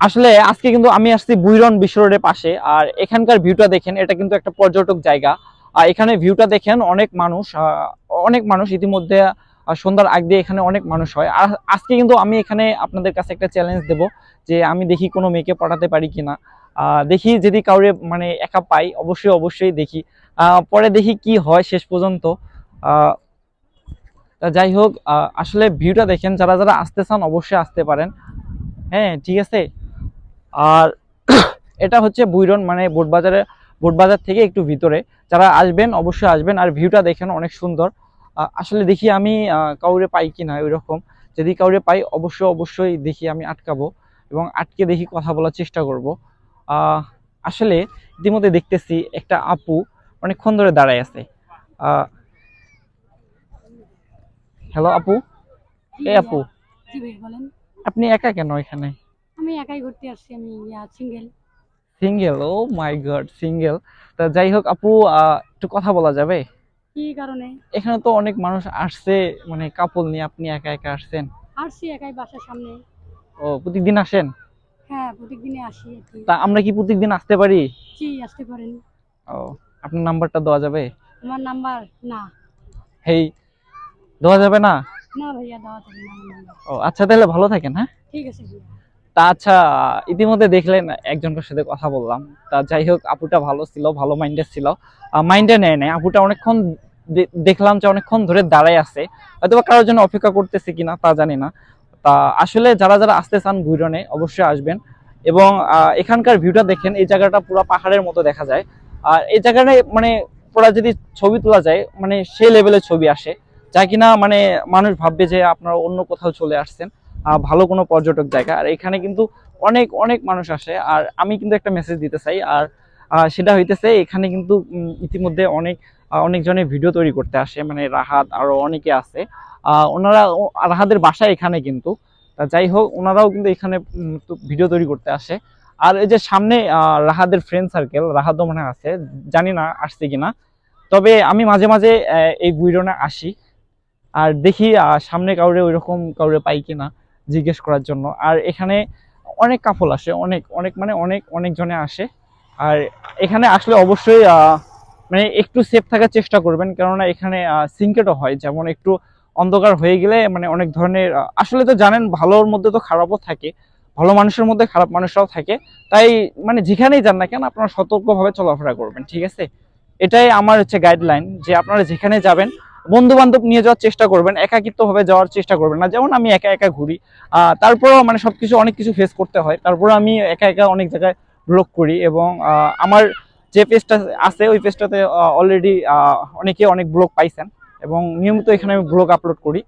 আসলে আজকে কিন্তু আমি আসছি বুইরন বিশ্ব রোডের পাশে, আর এখানকার ভিউটা দেখেন, এটা কিন্তু একটা পর্যটক জায়গা। আর এখানে ভিউটা দেখেন, অনেক মানুষ ইতিমধ্যে সন্ধ্যার আগ দিয়ে এখানে অনেক মানুষ হয়। আর আজকে কিন্তু আমি এখানে আপনাদের কাছে একটা চ্যালেঞ্জ দেব, যে আমি দেখি কোনো মেয়েকে পটাতে পারি কিনা। দেখি যদি কাউরে মানে একা পাই, অবশ্যই অবশ্যই দেখি। পরে দেখি কি হয় শেষ পর্যন্ত। আহ, তা যাই হোক, আসলে ভিউটা দেখেন, যারা যারা আসতে চান অবশ্যই আসতে পারেন। হ্যাঁ, ঠিক আছে। আর এটা হচ্ছে বুইরন, মানে বোটবাজার থেকে একটু ভিতরে। যারা আসবেন অবশ্যই আসবেন, আর ভিউটা দেখেন অনেক সুন্দর। আসলে দেখি আমি কাউরে পাই কিনা ওই রকম। যদি কাউরে পাই অবশ্যই অবশ্যই দেখি আমি আটকাবো, এবং আটকে দেখি কথা বলার চেষ্টা করব। আহ, আসলে ইতিমধ্যে দেখতেছি একটা আপু অনেকক্ষণ ধরে দাঁড়ায় আছে। হ্যালো আপু। জি এই ভাইয়া। আপু, জি ভাই বলেন। আপনি একা কেন এখানে? আমি একাই ঘুরতে আসছি, আমি সিঙ্গেল। সিঙ্গেল? ও মাই গড, সিঙ্গেল! তা যাই হোক আপু, একটু কথা বলা যাবে? কি কারণে? এখানে তো অনেক মানুষ আসছে, মানে কাপল নিয়ে, আপনি একা একা আসছেন। আসছি একাই বাসার সামনে। ও, প্রত্যেকদিন আসেন? হ্যাঁ, প্রত্যেকদিনই আসি আর কি। তা আমরা কি প্রত্যেকদিন আসতে পারি? জি, আসতে পারেন। ও, আপনার নাম্বারটা দেওয়া যাবে? আমার নাম্বার? না। হেই, দেওয়া যাবে না? না ভাইয়া, দেওয়া যাবে না আমার নাম্বার। ও আচ্ছা, তাহলে ভালো থাকেন, হ্যাঁ। ঠিক আছে ভাইয়া। তা আচ্ছা, ইতিমধ্যে দেখলেন একজনের সাথে কথা বললাম। তা যাই হোক, আপুটা ভালো ছিল, ভালো মাইন্ডেড ছিল। মাইন্ডে নেয় নাই আপুটা, অনেকক্ষণ দেখলাম যে অনেকক্ষণ ধরে দাঁড়ায় আছে। হয়তো বা কারোর জন্য অপেক্ষা করতেছে কিনা তা জানি না। তা আসলে যারা যারা আসতে চান বুইরনে অবশ্যই আসবেন। এবং এখানকার ভিউটা দেখেন, এই জায়গাটা পুরো পাহাড়ের মতো দেখা যায়। আর এই জায়গাটায় মানে পুরা যদি ছবি তোলা যায়, মানে সেই লেভেলের ছবি আসে, যা কিনা মানে মানুষ ভাববে যে আপনারা অন্য কোথাও চলে আসছেন। ভালো কোনো পর্যটক জায়গা। আর এখানে কিন্তু অনেক অনেক মানুষ আসে। আর আমি কিন্তু একটা মেসেজ দিতে চাই, আর সেটা হইতেছে, এখানে কিন্তু ইতিমধ্যে অনেকজনে ভিডিও তৈরি করতে আসে, মানে রাহাত আরো অনেকে আছে। রাহাদের বাসা এখানে কিন্তু। তা যাই হোক, ওনারাও কিন্তু এখানে ভিডিও তৈরি করতে আসে। আর এই যে সামনে রাহাদের ফ্রেন্ড সার্কেল, রাহাতও মনে আছে, জানি না আসছে কিনা। তবে আমি মাঝে মাঝে এই বুইরনে আসি, আর দেখি সামনে কাউরে ওইরকম কাউরে পাই কিনা জিজ্ঞেস করার জন্য। আর এখানে অনেক কাপল আসে, অনেক অনেক মানে অনেক অনেক জনে আসে। আর এখানে আসলে অবশ্যই মানে একটু সেফ থাকার চেষ্টা করবেন, কেননা এখানে সিনকেটও হয়, যেমন একটু অন্ধকার হয়ে গেলে মানে অনেক ধরনের আসলে তো জানেন, ভালোর মধ্যে তো খারাপও থাকে, ভালো মানুষের মধ্যে খারাপ মানুষরাও থাকে। তাই মানে যেখানেই যান না কেন, আপনারা সতর্কভাবে চলাফেরা করবেন, ঠিক আছে? এটাই আমার হচ্ছে গাইডলাইন, যে আপনারা যেখানে যাবেন বন্ধু বান্ধব নিয়ে যাওয়ার চেষ্টা করবেন, একাকিত্ব ভাবে যাওয়ার চেষ্টা করবেন না। যেমন আমি একা একা ঘুরি, তারপরেও মানে সবকিছু অনেক কিছু ফেস করতে হয়, তারপরে আমি একা একা অনেক জায়গায় ব্লগ করি। এবং আমার যে পেজটা আছে ওই পেজটাতে অলরেডি অনেকে অনেক ব্লগ পাইছেন, এবং নিয়মিত এখানে আমি ব্লগ আপলোড করি।